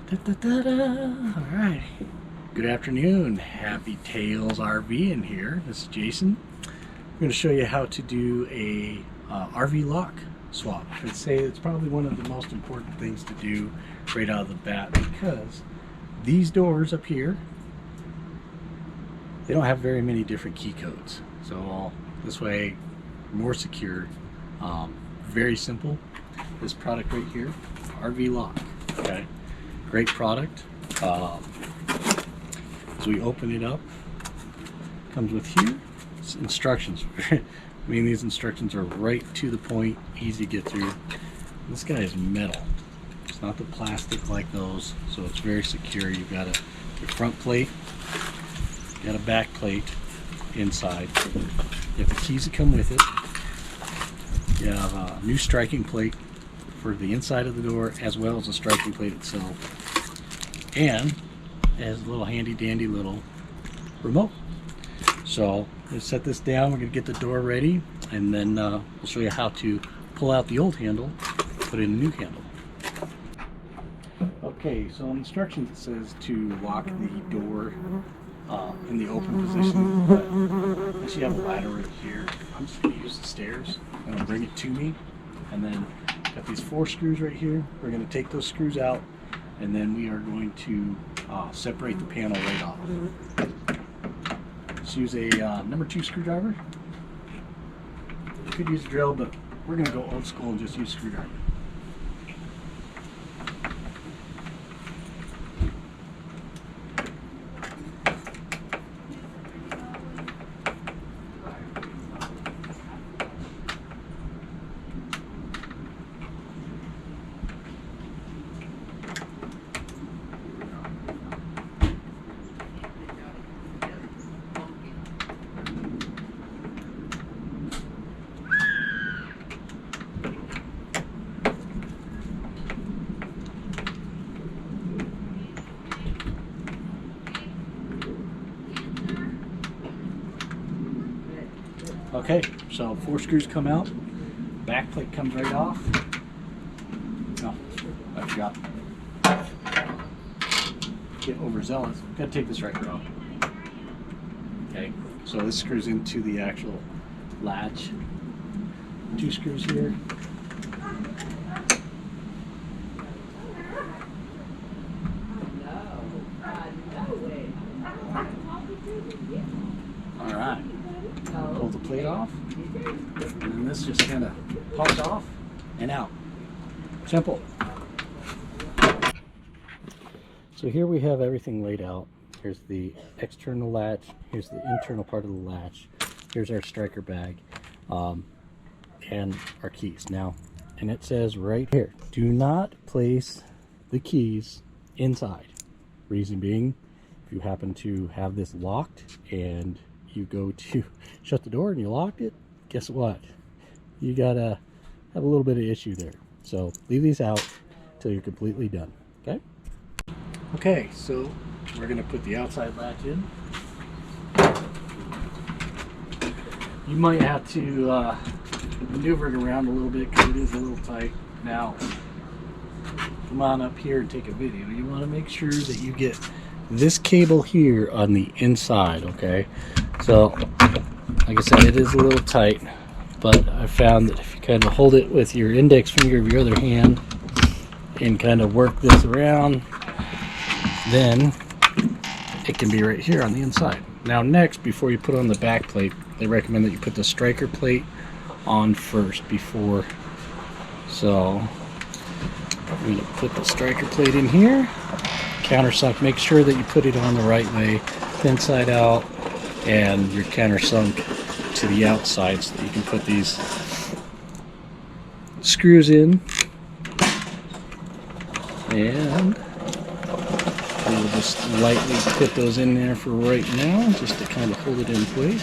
All right. Good afternoon. Happy Tales RV in here. This is Jason. I'm going to show you how to do a RV lock swap. I'd say it's probably one of the most important things to do right out of the bat, because these doors up here, they don't have very many different key codes. So this way, more secure. Very simple. This product right here, RVLock. Okay. Great product. As we open it up, comes with here instructions. I mean, these instructions are right to the point, easy to get through. This guy is metal. It's not the plastic like those, so it's very secure. You've got your front plate, got a back plate inside. You have the keys that come with it. You have a new striking plate for the inside of the door, as well as the striking plate itself. And it has a little handy dandy little remote. So let's set this down. We're going to get the door ready, and then we'll show you how to pull out the old handle, put in a new handle. Okay, so in instructions it says to lock the door in the open position, but since you have a ladder right here, I'm just going to use the stairs. I'm going to bring it to me, and then got these 4 screws right here. We're going to take those screws out, and then we are going to separate the panel right off. Just use a number 2 screwdriver. You could use a drill, but we're going to go old school and just use a screwdriver. Okay, so 4 screws come out, back plate comes right off. Oh, I forgot. Get overzealous. Gotta take this right off. Okay, so this screws into the actual latch. 2 screws here. All right. Pull the plate off, and then this just kind of pops off and out. Simple. So here we have everything laid out. Here's the external latch, here's the internal part of the latch, here's our striker bag, and our keys. Now, and it says right here, do not place the keys inside. Reason being, if you happen to have this locked and you go to shut the door and you locked it, guess what? You gotta have a little bit of issue there. So leave these out until you're completely done. Okay? Okay, so we're gonna put the outside latch in. You might have to maneuver it around a little bit because it is a little tight. Now, come on up here and take a video. You want to make sure that you get this cable here on the inside, okay? So, like I said, it is a little tight, but I found that if you kind of hold it with your index finger of your other hand and kind of work this around, then it can be right here on the inside. Now next, before you put on the back plate, they recommend that you put the striker plate on first before. So, I'm going to put the striker plate in here. Countersunk, make sure that you put it on the right way, thin side out, and your countersunk to the outside so that you can put these screws in. And we'll just lightly put those in there for right now, just to kind of hold it in place.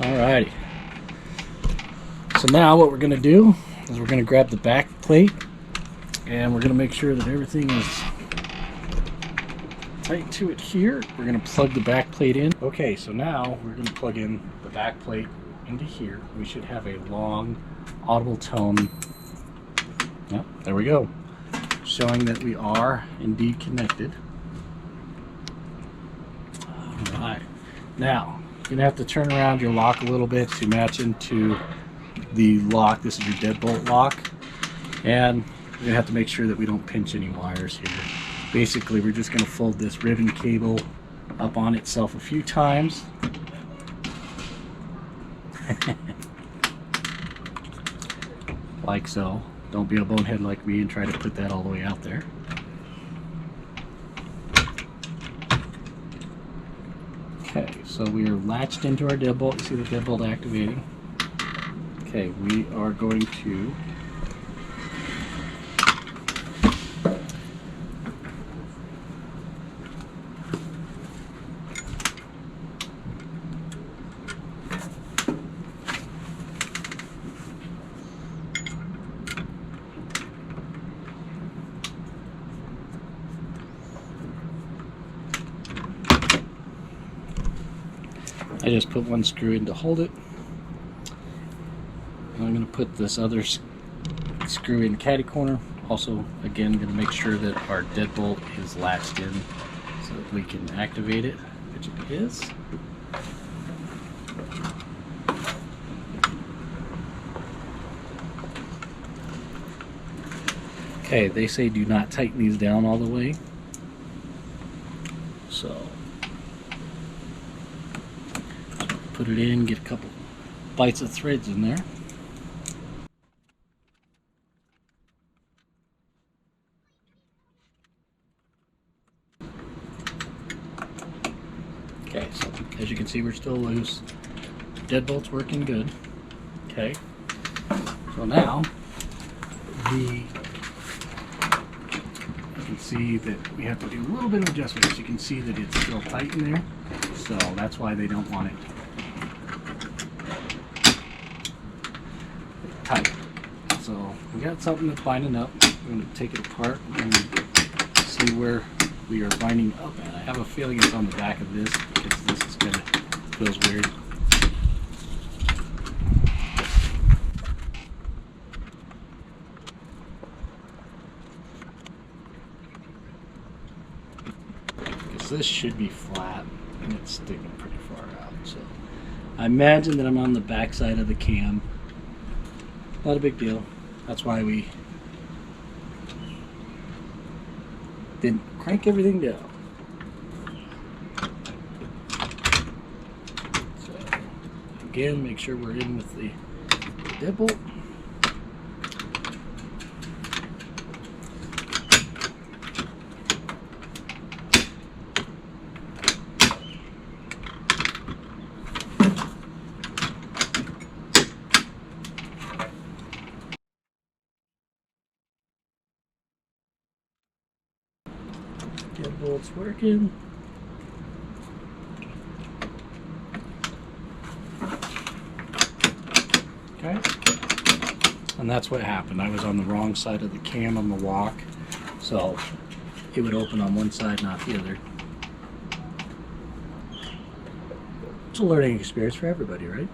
Alrighty. So now what we're going to do is we're going to grab the back plate, and we're going to make sure that everything is tight to it here. We're going to plug the back plate in. Okay, so now we're going to plug in the back plate into here, we should have a long audible tone. Yep, there we go. Showing that we are indeed connected. Alright. Now, you're going to have to turn around your lock a little bit to match into the lock. This is your deadbolt lock. And we're going to have to make sure that we don't pinch any wires here. Basically, we're just going to fold this ribbon cable up on itself a few times. Like so. Don't be a bonehead like me and try to put that all the way out there. Okay, so we are latched into our deadbolt. You see the deadbolt activating. Okay, we are going to I just put one screw in to hold it. And I'm going to put this other screw in caddy corner. Also, again, going to make sure that our deadbolt is latched in so that we can activate it, which it is. Okay, they say do not tighten these down all the way. So put it in, get a couple bites of threads in there. Okay, so as you can see, we're still loose. Deadbolt's working good. Okay, so now you can see that we have to do a little bit of adjustment. As you can see that it's still tight in there, so that's why they don't want it tight. So we got something that's binding up. We're going to take it apart and see where we are binding up at. I have a feeling it's on the back of this because this is kind of feels weird. Because this should be flat and it's sticking pretty far out. So I imagine that I'm on the back side of the cam. Not a big deal. That's why we didn't crank everything down. So again, make sure we're in with the deadbolt. Deadbolt's working. Okay. And that's what happened. I was on the wrong side of the cam on the lock, so it would open on one side, not the other. It's a learning experience for everybody, right?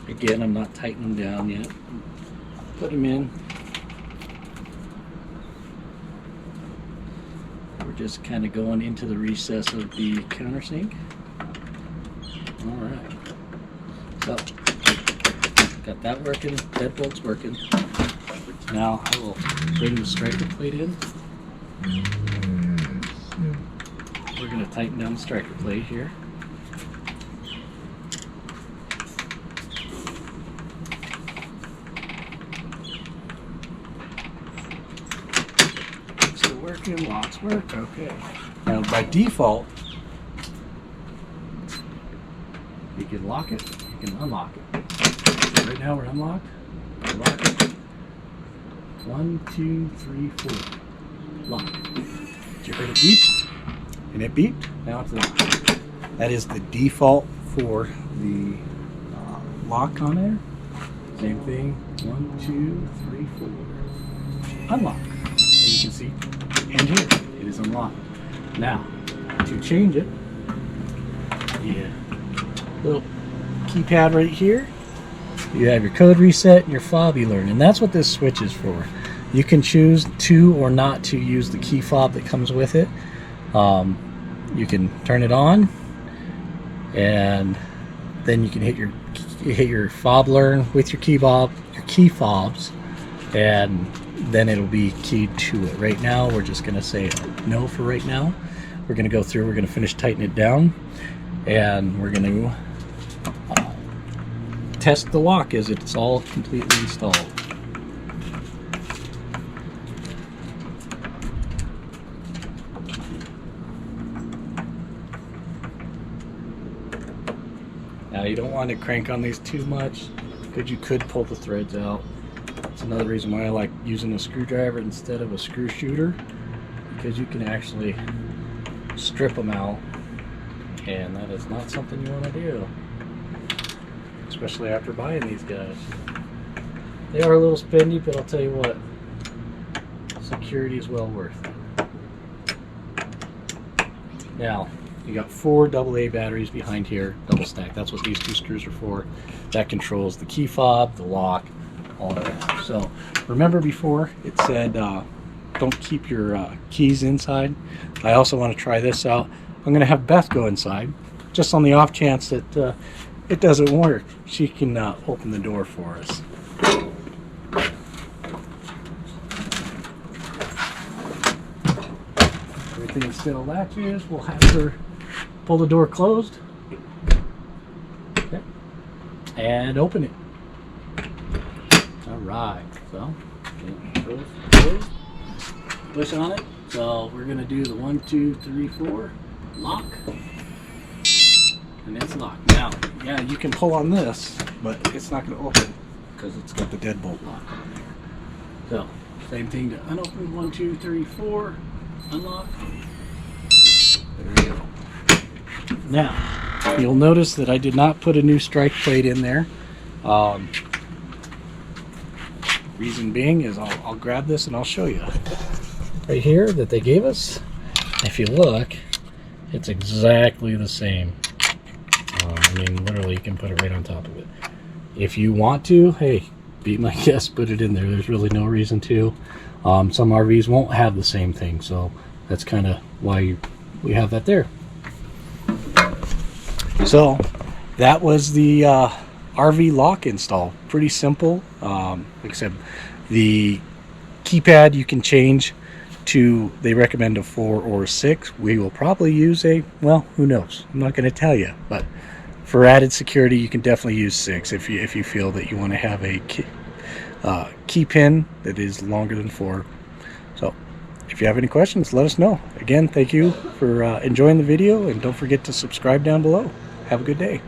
Again, I'm not tightening them down yet. Put them in. We're just kind of going into the recess of the countersink. Alright. So, got that working, deadbolt's working. Now I will bring the striker plate in. We're going to tighten down the striker plate here. Working, locks work, okay. Now by default, you can lock it, you can unlock it. So right now we're unlocked, lock it. 1, 2, 3, 4. Lock. Did you hear it beep? And it beeped, now it's locked. That is the default for the lock on there. Same thing, 1, 2, 3, 4. Unlock. And you can see, and here, it is unlocked. Now, to change it, Yeah. Little keypad right here. You have your code reset and your fob e-learn, and that's what this switch is for. You can choose to or not to use the key fob that comes with it. You can turn it on, and then you can hit your fob learn with your key fobs, and then it'll be keyed to it. Right now, we're just going to say no for right now. We're going to go through. We're going to finish tightening it down, and we're going to test the lock as it's all completely installed. Now you don't want to crank on these too much because you could pull the threads out. That's another reason why I like using a screwdriver instead of a screw shooter, because you can actually strip them out, and that is not something you want to do, especially after buying these guys. They are a little spendy, but I'll tell you what, security is well worth it. Now, you got 4 AA batteries behind here, double stack. That's what these 2 screws are for. That controls the key fob, the lock, all of that. So remember before it said don't keep your keys inside? I also want to try this out. I'm going to have Beth go inside, just on the off chance that it doesn't work. She can open the door for us. Everything still latches. We'll have her pull the door closed. Okay. And open it. Alright, so close, push on it. So we're going to do the 1, 2, 3, 4 lock. And it's locked. Now, yeah, you can pull on this, but it's not going to open because it's got the deadbolt lock on there. So, same thing to unopen. 1, 2, 3, 4. Unlock. There we go. Now, you'll notice that I did not put a new strike plate in there. Reason being is I'll grab this and I'll show you. Right here that they gave us, if you look, it's exactly the same. I mean, literally, you can put it right on top of it. If you want to, hey, be my guest, put it in there. There's really no reason to. Some RVs won't have the same thing, so that's kind of why we have that there. So that was the RVLock install. Pretty simple. Like I said, the keypad you can change to, they recommend a 4 or 6. We will probably use a, well, who knows? I'm not going to tell you, but for added security, you can definitely use 6 if you feel that you want to have a key pin that is longer than 4. So if you have any questions, let us know. Again, thank you for enjoying the video, and don't forget to subscribe down below. Have a good day.